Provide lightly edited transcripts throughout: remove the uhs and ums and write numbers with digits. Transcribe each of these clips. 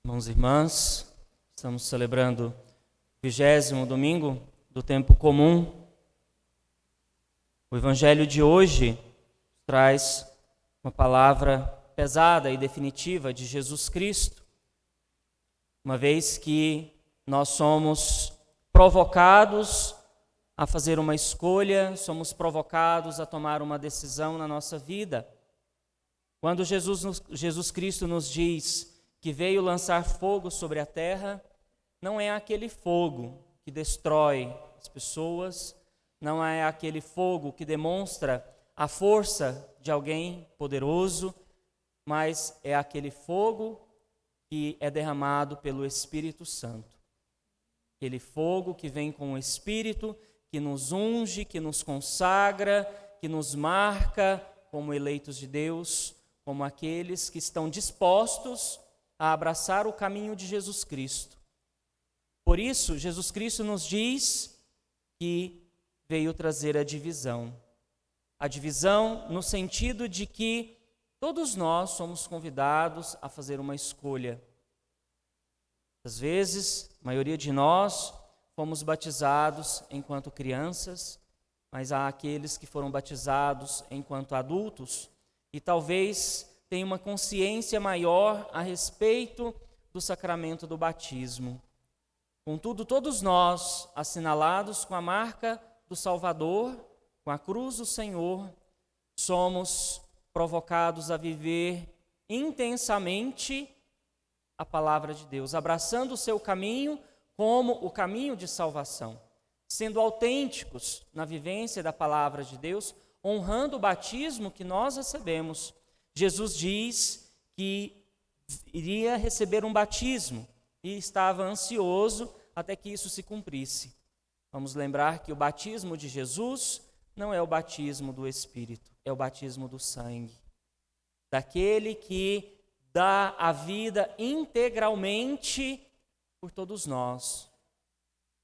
Irmãos e irmãs, estamos celebrando o 20º domingo do tempo comum. O evangelho de hoje traz uma palavra pesada e definitiva de Jesus Cristo, uma vez que nós somos provocados a fazer uma escolha, somos provocados a tomar uma decisão na nossa vida. Quando Jesus Cristo nos diz que veio lançar fogo sobre a terra, não é aquele fogo que destrói as pessoas, não é aquele fogo que demonstra a força de alguém poderoso, mas é aquele fogo que é derramado pelo Espírito Santo. Aquele fogo que vem com o Espírito, que nos unge, que nos consagra, que nos marca como eleitos de Deus, como aqueles que estão dispostos a abraçar o caminho de Jesus Cristo. Por isso, Jesus Cristo nos diz que veio trazer a divisão. A divisão no sentido de que todos nós somos convidados a fazer uma escolha. Às vezes, a maioria de nós fomos batizados enquanto crianças, mas há aqueles que foram batizados enquanto adultos e talvez tenham uma consciência maior a respeito do sacramento do batismo. Contudo, todos nós, assinalados com a marca do Salvador, com a cruz do Senhor, somos provocados a viver intensamente a palavra de Deus, abraçando o seu caminho como o caminho de salvação, sendo autênticos na vivência da palavra de Deus, honrando o batismo que nós recebemos. Jesus diz que iria receber um batismo e estava ansioso até que isso se cumprisse. Vamos lembrar que o batismo de Jesus não é o batismo do Espírito, é o batismo do sangue, daquele que dá a vida integralmente por todos nós,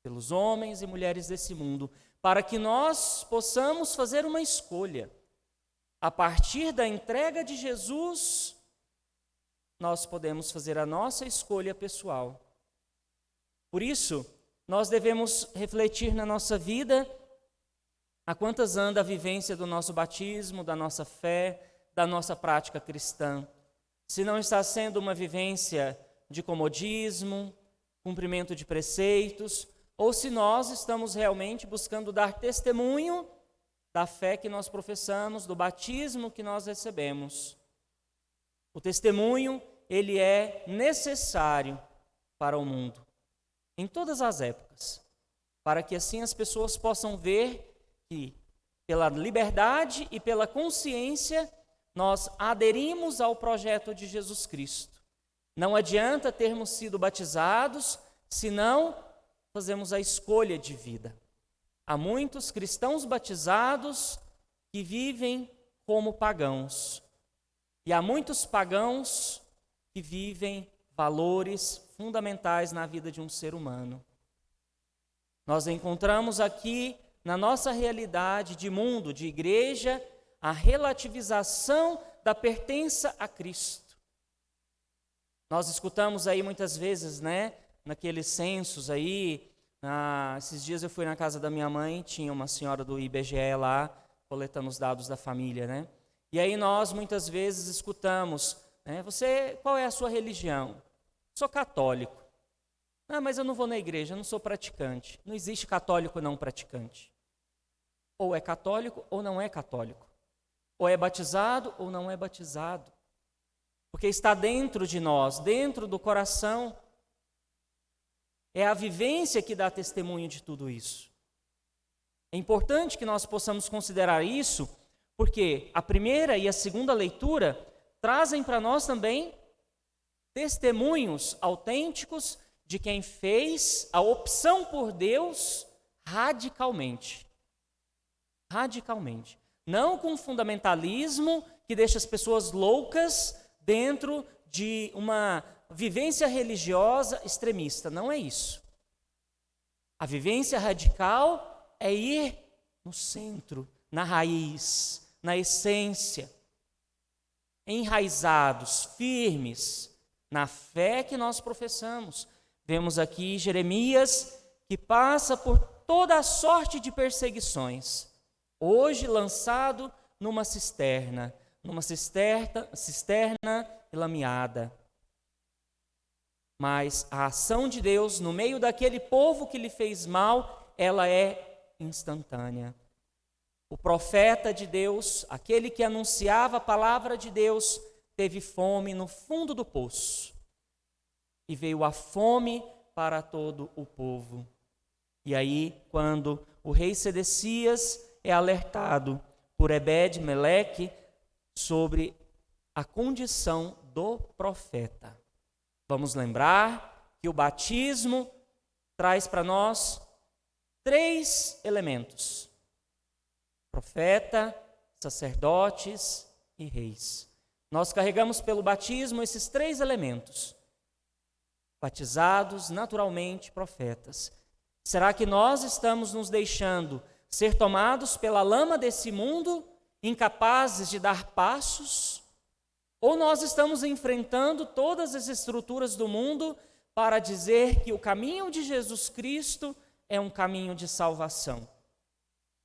pelos homens e mulheres desse mundo, para que nós possamos fazer uma escolha. A partir da entrega de Jesus, nós podemos fazer a nossa escolha pessoal. Por isso, nós devemos refletir na nossa vida a quantas anda a vivência do nosso batismo, da nossa fé, da nossa prática cristã. Se não está sendo uma vivência de comodismo, cumprimento de preceitos, ou se nós estamos realmente buscando dar testemunho da fé que nós professamos, do batismo que nós recebemos. O testemunho, ele é necessário para o mundo, em todas as épocas, para que assim as pessoas possam ver que, pela liberdade e pela consciência, nós aderimos ao projeto de Jesus Cristo. Não adianta termos sido batizados, se não fazemos a escolha de vida. Há muitos cristãos batizados que vivem como pagãos. E há muitos pagãos que vivem valores fundamentais na vida de um ser humano. Nós encontramos aqui, na nossa realidade de mundo, de igreja, a relativização da pertença a Cristo. Nós escutamos aí muitas vezes, naqueles censos aí. Esses dias eu fui na casa da minha mãe, tinha uma senhora do IBGE lá, coletando os dados da família, E aí nós muitas vezes escutamos, qual é a sua religião? Sou católico. Mas eu não vou na igreja, eu não sou praticante. Não existe católico não praticante. Ou é católico ou não é católico. Ou é batizado ou não é batizado. Porque está dentro de nós, dentro do coração. É a vivência que dá testemunho de tudo isso. É importante que nós possamos considerar isso, porque a primeira e a segunda leitura trazem para nós também testemunhos autênticos de quem fez a opção por Deus radicalmente. Radicalmente. Não com fundamentalismo que deixa as pessoas loucas dentro de uma vivência religiosa extremista, não é isso. A vivência radical é ir no centro, na raiz, na essência, enraizados, firmes na fé que nós professamos. Vemos aqui Jeremias, que passa por toda a sorte de perseguições, hoje lançado numa cisterna lameada. Mas a ação de Deus no meio daquele povo que lhe fez mal, ela é instantânea. O profeta de Deus, aquele que anunciava a palavra de Deus, teve fome no fundo do poço. E veio a fome para todo o povo. E aí, quando o rei Sedecias é alertado por Ebed-Meleque sobre a condição do profeta. Vamos lembrar que o batismo traz para nós 3 elementos: profeta, sacerdotes e reis. Nós carregamos pelo batismo esses 3 elementos. Batizados, naturalmente, profetas. Será que nós estamos nos deixando ser tomados pela lama desse mundo, incapazes de dar passos? Ou nós estamos enfrentando todas as estruturas do mundo para dizer que o caminho de Jesus Cristo é um caminho de salvação?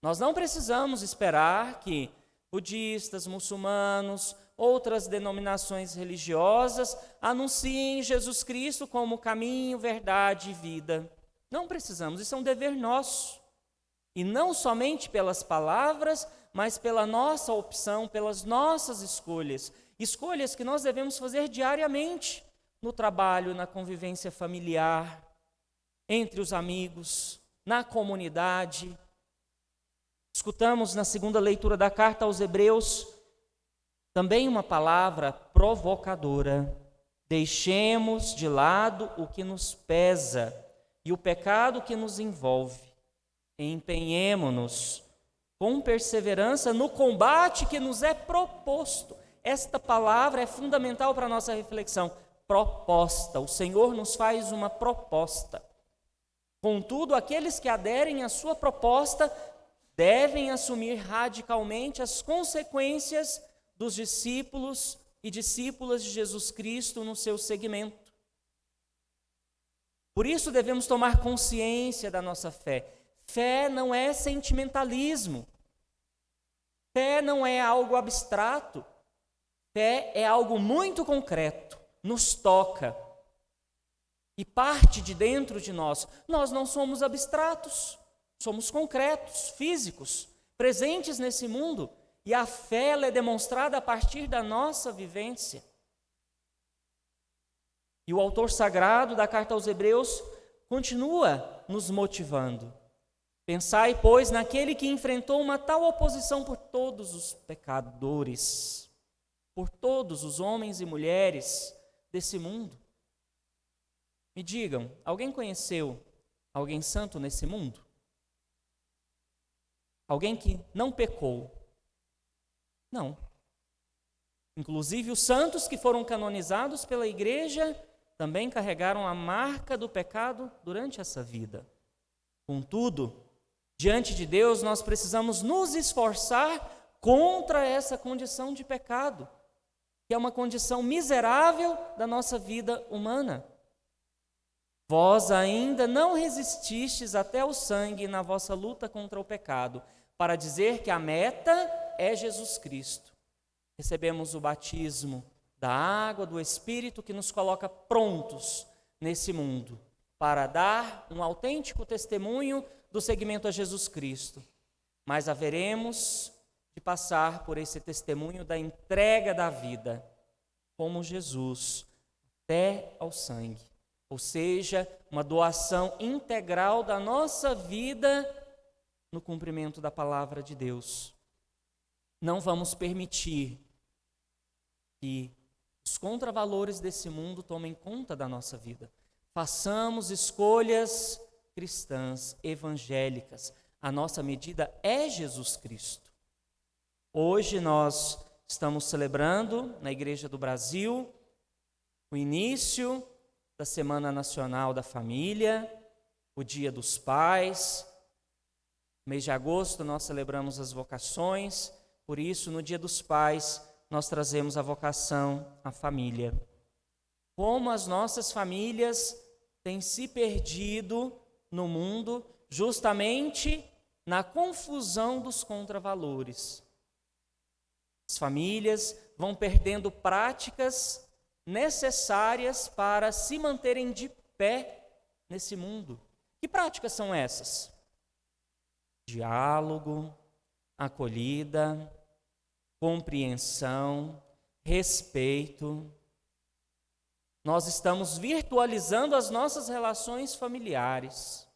Nós não precisamos esperar que budistas, muçulmanos, outras denominações religiosas anunciem Jesus Cristo como caminho, verdade e vida. Não precisamos, isso é um dever nosso. E não somente pelas palavras, mas pela nossa opção, pelas nossas escolhas. Escolhas que nós devemos fazer diariamente, no trabalho, na convivência familiar, entre os amigos, na comunidade. Escutamos na segunda leitura da carta aos Hebreus também uma palavra provocadora. Deixemos de lado o que nos pesa e o pecado que nos envolve. Empenhemo-nos com perseverança no combate que nos é proposto. Esta palavra é fundamental para a nossa reflexão. Proposta. O Senhor nos faz uma proposta. Contudo, aqueles que aderem à sua proposta devem assumir radicalmente as consequências dos discípulos e discípulas de Jesus Cristo no seu segmento. Por isso devemos tomar consciência da nossa fé. Fé não é sentimentalismo. Fé não é algo abstrato. Fé é algo muito concreto, nos toca e parte de dentro de nós. Nós não somos abstratos, somos concretos, físicos, presentes nesse mundo. E a fé ela é demonstrada a partir da nossa vivência. E o autor sagrado da carta aos Hebreus continua nos motivando. Pensai, pois, naquele que enfrentou uma tal oposição por todos os pecadores, por todos os homens e mulheres desse mundo. Me digam, alguém conheceu alguém santo nesse mundo? Alguém que não pecou? Não. Inclusive, os santos que foram canonizados pela igreja também carregaram a marca do pecado durante essa vida. Contudo, diante de Deus, nós precisamos nos esforçar contra essa condição de pecado, que é uma condição miserável da nossa vida humana. Vós ainda não resististes até o sangue na vossa luta contra o pecado, para dizer que a meta é Jesus Cristo. Recebemos o batismo da água, do Espírito, que nos coloca prontos nesse mundo, para dar um autêntico testemunho do seguimento a Jesus Cristo. Mas haveremos de passar por esse testemunho da entrega da vida, como Jesus, até ao sangue. Ou seja, uma doação integral da nossa vida no cumprimento da palavra de Deus. Não vamos permitir que os contravalores desse mundo tomem conta da nossa vida. Façamos escolhas cristãs, evangélicas. A nossa medida é Jesus Cristo. Hoje nós estamos celebrando na Igreja do Brasil o início da Semana Nacional da Família, o Dia dos Pais. No mês de agosto nós celebramos as vocações, por isso no Dia dos Pais nós trazemos a vocação à família. como as nossas famílias têm se perdido no mundo justamente na confusão dos contravalores. As famílias vão perdendo práticas necessárias para se manterem de pé nesse mundo. Que práticas são essas? Diálogo, acolhida, compreensão, respeito. Nós estamos virtualizando as nossas relações familiares.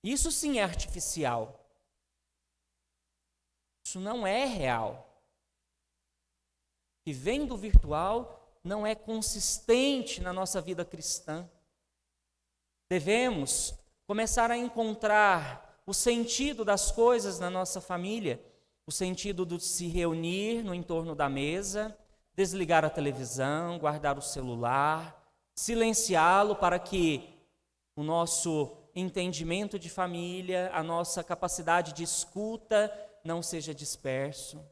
Isso sim é artificial. Isso não é real. O que vem do virtual não é consistente na nossa vida cristã. Devemos começar a encontrar o sentido das coisas na nossa família, o sentido de se reunir no entorno da mesa, desligar a televisão, guardar o celular, silenciá-lo para que o nosso entendimento de família, a nossa capacidade de escuta não seja disperso.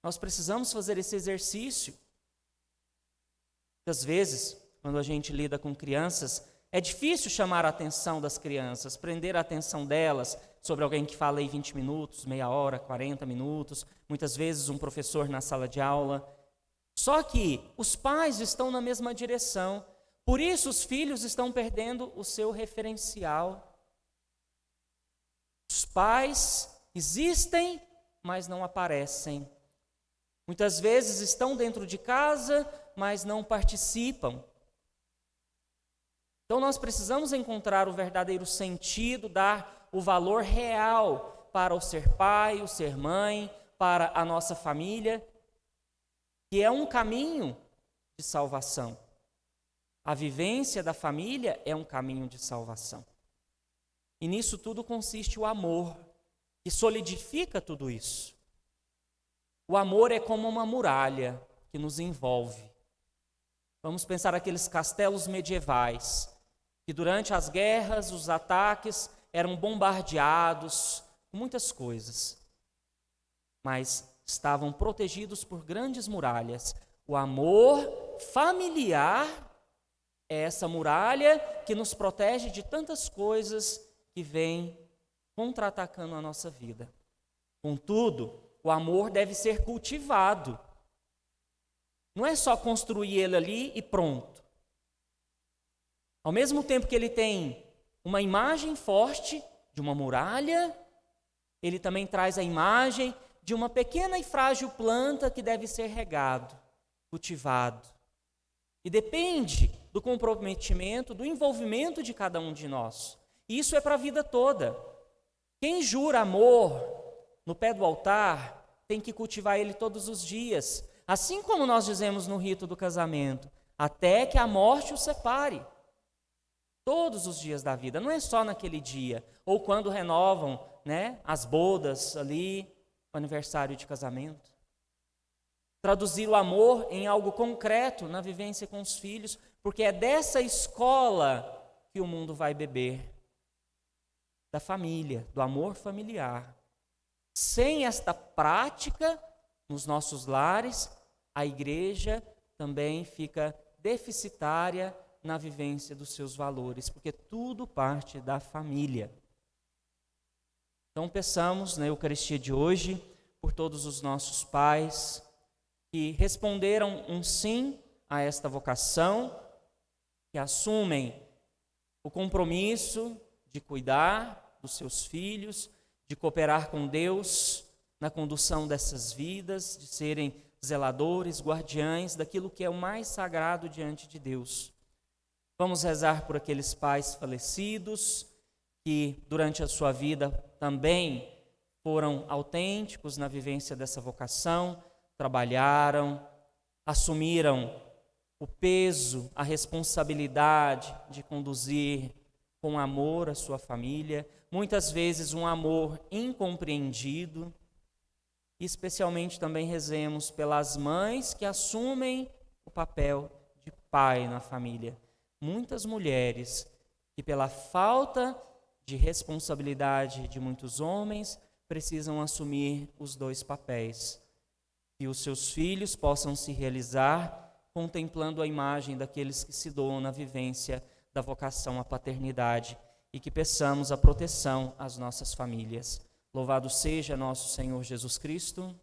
Nós precisamos fazer esse exercício. Muitas vezes, quando a gente lida com crianças, é difícil chamar a atenção das crianças, prender a atenção delas sobre alguém que fala aí 20 minutos, meia hora, 40 minutos, muitas vezes um professor na sala de aula. Só que os pais estão na mesma direção, por isso os filhos estão perdendo o seu referencial. Os pais existem, mas não aparecem. Muitas vezes estão dentro de casa, mas não participam. Então nós precisamos encontrar o verdadeiro sentido, dar o valor real para o ser pai, o ser mãe, para a nossa família, que é um caminho de salvação. A vivência da família é um caminho de salvação. E nisso tudo consiste o amor, que solidifica tudo isso. O amor é como uma muralha que nos envolve. Vamos pensar aqueles castelos medievais, que durante as guerras, os ataques, eram bombardeados com muitas coisas, mas estavam protegidos por grandes muralhas. O amor familiar é essa muralha que nos protege de tantas coisas que vêm contra-atacando a nossa vida. Contudo, o amor deve ser cultivado. Não é só construir ele ali e pronto. Ao mesmo tempo que ele tem uma imagem forte de uma muralha, ele também traz a imagem de uma pequena e frágil planta que deve ser regado, cultivado. E depende do comprometimento, do envolvimento de cada um de nós. E isso é para a vida toda. Quem jura amor no pé do altar tem que cultivar ele todos os dias. Assim como nós dizemos no rito do casamento, até que a morte o separe. Todos os dias da vida, não é só naquele dia, ou quando renovam, as bodas ali, o aniversário de casamento. Traduzir o amor em algo concreto na vivência com os filhos, porque é dessa escola que o mundo vai beber, da família, do amor familiar. Sem esta prática nos nossos lares, a igreja também fica deficitária na vivência dos seus valores, porque tudo parte da família. Então peçamos na Eucaristia de hoje por todos os nossos pais que responderam um sim a esta vocação, que assumem o compromisso de cuidar dos seus filhos, de cooperar com Deus na condução dessas vidas, de serem zeladores, guardiães daquilo que é o mais sagrado diante de Deus. Vamos rezar por aqueles pais falecidos que durante a sua vida também foram autênticos na vivência dessa vocação, trabalharam, assumiram o peso, a responsabilidade de conduzir com amor a sua família, muitas vezes um amor incompreendido. E especialmente também rezemos pelas mães que assumem o papel de pai na família. Muitas mulheres que pela falta de responsabilidade de muitos homens precisam assumir os dois papéis. Que os seus filhos possam se realizar contemplando a imagem daqueles que se doam na vivência da vocação à paternidade e que peçamos a proteção às nossas famílias. Louvado seja nosso Senhor Jesus Cristo.